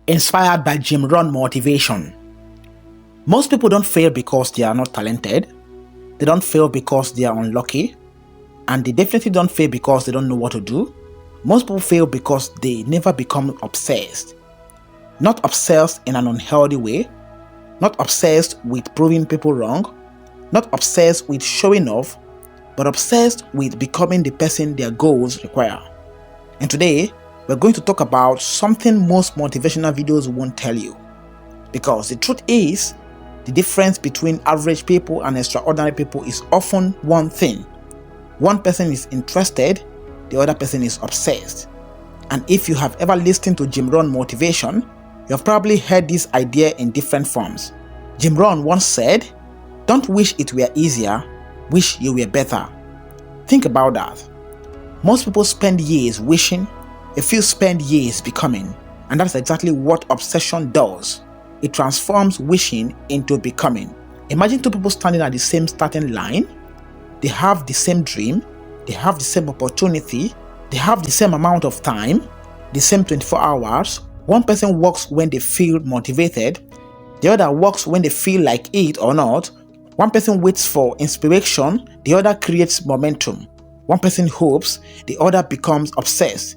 Inspired by Jim Rohn motivation. Most people don't fail because they are not talented. They don't fail because they are unlucky. And they definitely don't fail because they don't know what to do. Most people fail because they never become obsessed. Not obsessed in an unhealthy way. Not obsessed with proving people wrong. Not obsessed with showing off. But obsessed with becoming the person their goals require. And today, we're going to talk about something most motivational videos won't tell you. Because the truth is, the difference between average people and extraordinary people is often one thing. One person is interested, the other person is obsessed. And if you have ever listened to Jim Rohn motivation, you have probably heard this idea in different forms. Jim Rohn once said, "Don't wish it were easier, wish you were better." Think about that. Most people spend years wishing, a few spend years becoming, and that's exactly what obsession does. It transforms wishing into becoming. Imagine two people standing at the same starting line. They have the same dream, they have the same opportunity, they have the same amount of time, the same 24 hours. One person works when they feel motivated, the other works when they feel like it or not. One person waits for inspiration, the other creates momentum. One person hopes, the other becomes obsessed.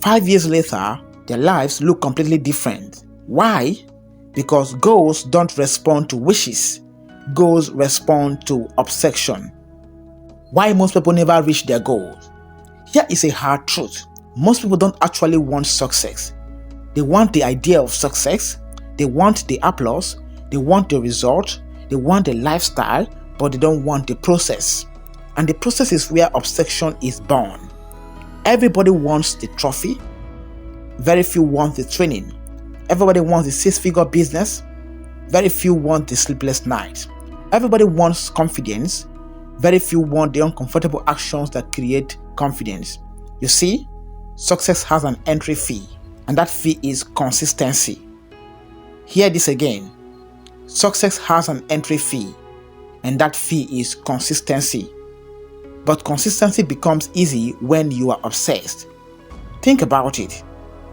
5 years later, their lives look completely different. Why? Because goals don't respond to wishes. Goals respond to obsession. Why most people never reach their goals? Here is a hard truth. Most people don't actually want success. They want the idea of success, they want the applause, they want the result, they want the lifestyle, but they don't want the process. And the process is where obsession is born. Everybody wants the trophy. Very few want the training. Everybody wants the six-figure business. Very few want the sleepless nights. Everybody wants confidence. Very few want the uncomfortable actions that create confidence. You see, success has an entry fee, and that fee is consistency. Hear this again. Success has an entry fee, and that fee is consistency. But consistency becomes easy when you are obsessed. Think about it.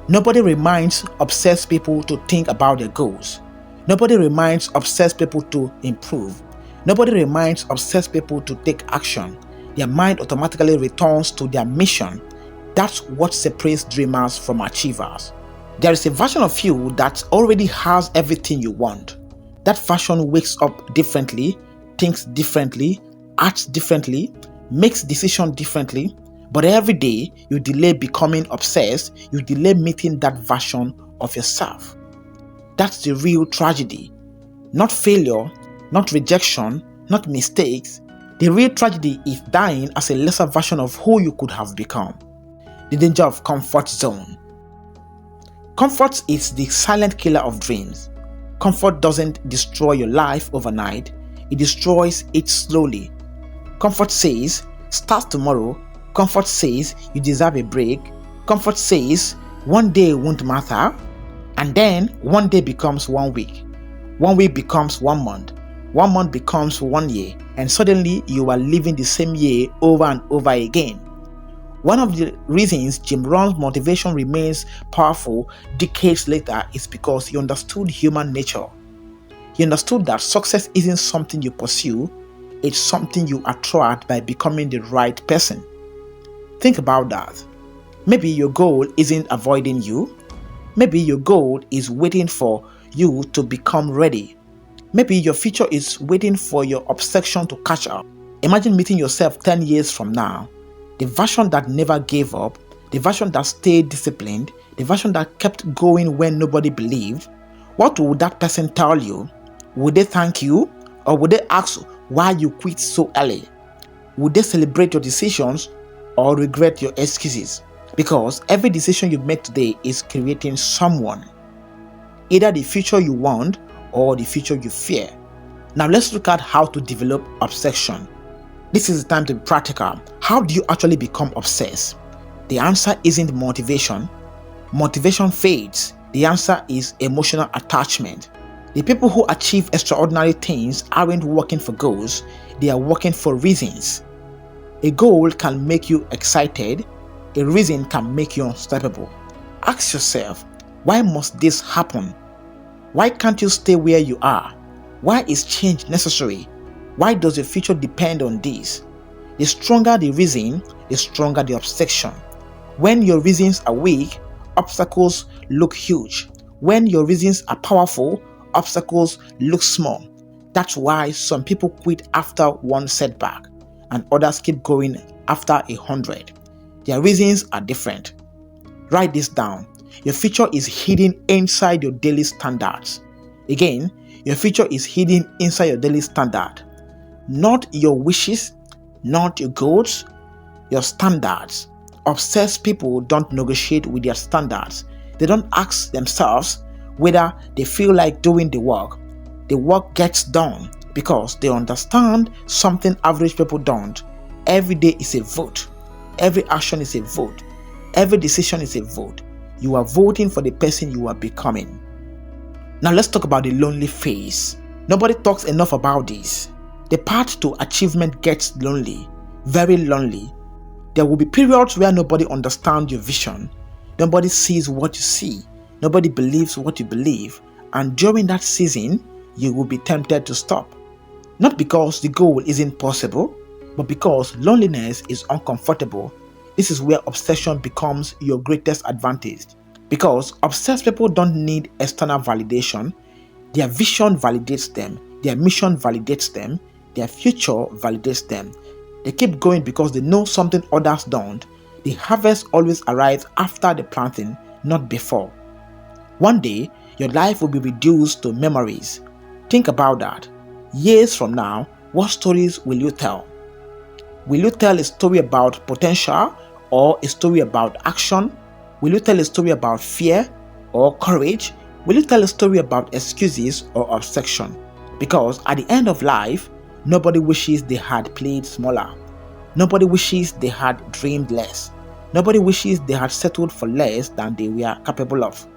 Nobody reminds obsessed people to think about their goals. Nobody reminds obsessed people to improve. Nobody reminds obsessed people to take action. Their mind automatically returns to their mission. That's what separates dreamers from achievers. There is a version of you that already has everything you want. That version wakes up differently, thinks differently, acts differently, makes decisions differently, but every day you delay becoming obsessed, you delay meeting that version of yourself. That's the real tragedy. Not failure, not rejection, not mistakes. The real tragedy is dying as a lesser version of who you could have become. The danger of comfort zone. Comfort is the silent killer of dreams. Comfort doesn't destroy your life overnight, it destroys it slowly. Comfort says, start tomorrow. Comfort says, you deserve a break. Comfort says, one day won't matter. And then, one day becomes 1 week. 1 week becomes 1 month. 1 month becomes 1 year. And suddenly, you are living the same year over and over again. One of the reasons Jim Rohn's motivation remains powerful decades later is because he understood human nature. He understood that success isn't something you pursue, it's something you attract by becoming the right person. Think about that. Maybe your goal isn't avoiding you. Maybe your goal is waiting for you to become ready. Maybe your future is waiting for your obsession to catch up. Imagine meeting yourself 10 years from now. The version that never gave up, the version that stayed disciplined, the version that kept going when nobody believed. What would that person tell you? Would they thank you? Or would they ask why you quit so early? Would they celebrate your decisions or regret your excuses? Because every decision you make today is creating someone. Either the future you want or the future you fear. Now let's look at how to develop obsession. This is the time to be practical. How do you actually become obsessed? The answer isn't motivation. Motivation fades. The answer is emotional attachment. The people who achieve extraordinary things aren't working for goals, they are working for reasons. A goal can make you excited, a reason can make you unstoppable. Ask yourself, Why must this happen? Why can't you stay where you are? Why is change necessary? Why does your future depend on this? The stronger the reason, the stronger the obsession. When your reasons are weak, obstacles look huge. When your reasons are powerful, obstacles look small. That's why some people quit after one setback and others keep going after 100. Their reasons are different. Write this down. Your future is hidden inside your daily standards. Again, your future is hidden inside your daily standard. Not your wishes, not your goals, your standards. Obsessed people don't negotiate with their standards. They don't ask themselves whether they feel like doing the work. The work gets done because they understand something average people don't. Every day is a vote. Every action is a vote. Every decision is a vote. You are voting for the person you are becoming. Now let's talk about the lonely phase. Nobody talks enough about this. The path to achievement gets lonely, very lonely. There will be periods where nobody understands your vision. Nobody sees what you see. Nobody believes what you believe. And during that season, you will be tempted to stop. Not because the goal isn't possible, but because loneliness is uncomfortable. This is where obsession becomes your greatest advantage. Because obsessed people don't need external validation. Their vision validates them. Their mission validates them. Their future validates them. They keep going because they know something others don't. The harvest always arrives after the planting, not before. One day, your life will be reduced to memories. Think about that. Years from now, what stories will you tell? Will you tell a story about potential or a story about action? Will you tell a story about fear or courage? Will you tell a story about excuses or obsession? Because at the end of life, nobody wishes they had played smaller. Nobody wishes they had dreamed less. Nobody wishes they had settled for less than they were capable of.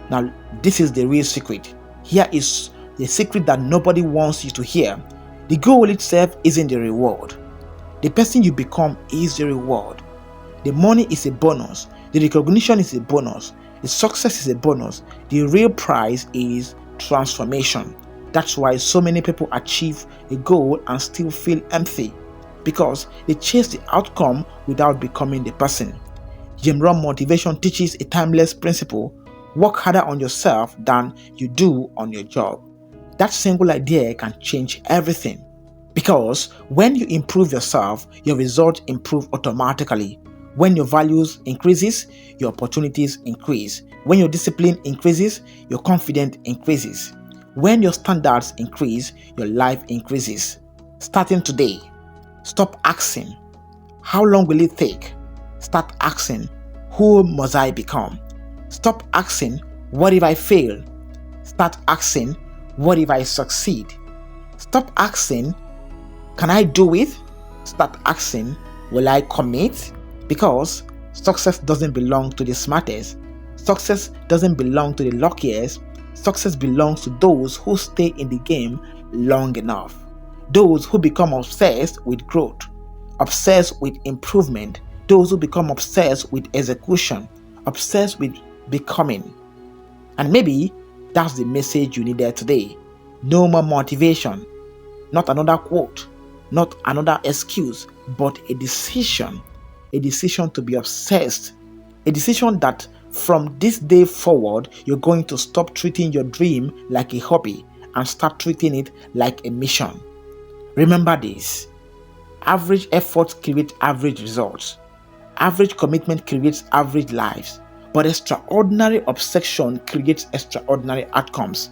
Now, this is the real secret. Here is the secret that nobody wants you to hear. The goal itself isn't the reward. The person you become is the reward. The money is a bonus. The recognition is a bonus. The success is a bonus. The real prize is transformation. That's why so many people achieve a goal and still feel empty, because they chase the outcome without becoming the person. Jim Rohn motivation teaches a timeless principle: work harder on yourself than you do on your job. That single idea can change everything, because when you improve yourself, your results improve automatically. When your values increases, your opportunities increase. When your discipline increases, your confidence increases. When your standards increase, your life increases. Starting today, stop asking, how long will it take? Start asking, who must I become? Stop asking, what if I fail? Start asking, what if I succeed? Stop asking, can I do it? Start asking, will I commit? Because success doesn't belong to the smartest. Success doesn't belong to the luckiest. Success belongs to those who stay in the game long enough. Those who become obsessed with growth, obsessed with improvement, those who become obsessed with execution, obsessed with becoming. And maybe that's the message you needed today. No more motivation, not another quote, not another excuse, but a decision to be obsessed, a decision that from this day forward, you're going to stop treating your dream like a hobby and start treating it like a mission. Remember this: average effort creates average results. Average commitment creates average lives. But extraordinary obsession creates extraordinary outcomes.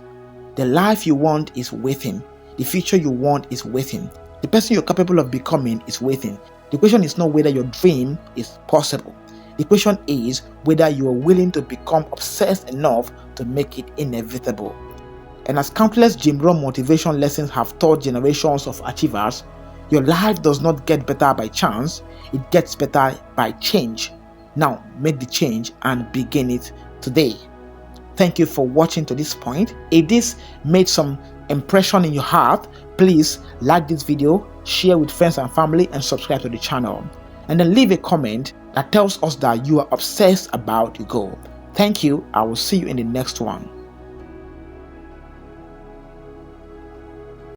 The life you want is waiting. The future you want is waiting. The person you're capable of becoming is waiting. The question is not whether your dream is possible. The question is whether you are willing to become obsessed enough to make it inevitable. And as countless Jim Rohn motivation lessons have taught generations of achievers, your life does not get better by chance, it gets better by change. Now make the change and begin it today. Thank you for watching to this point. If this made some impression in your heart, please like this video, share with friends and family, and subscribe to the channel. And then leave a comment that tells us that you are obsessed about your goal. Thank you. I will see you in the next one.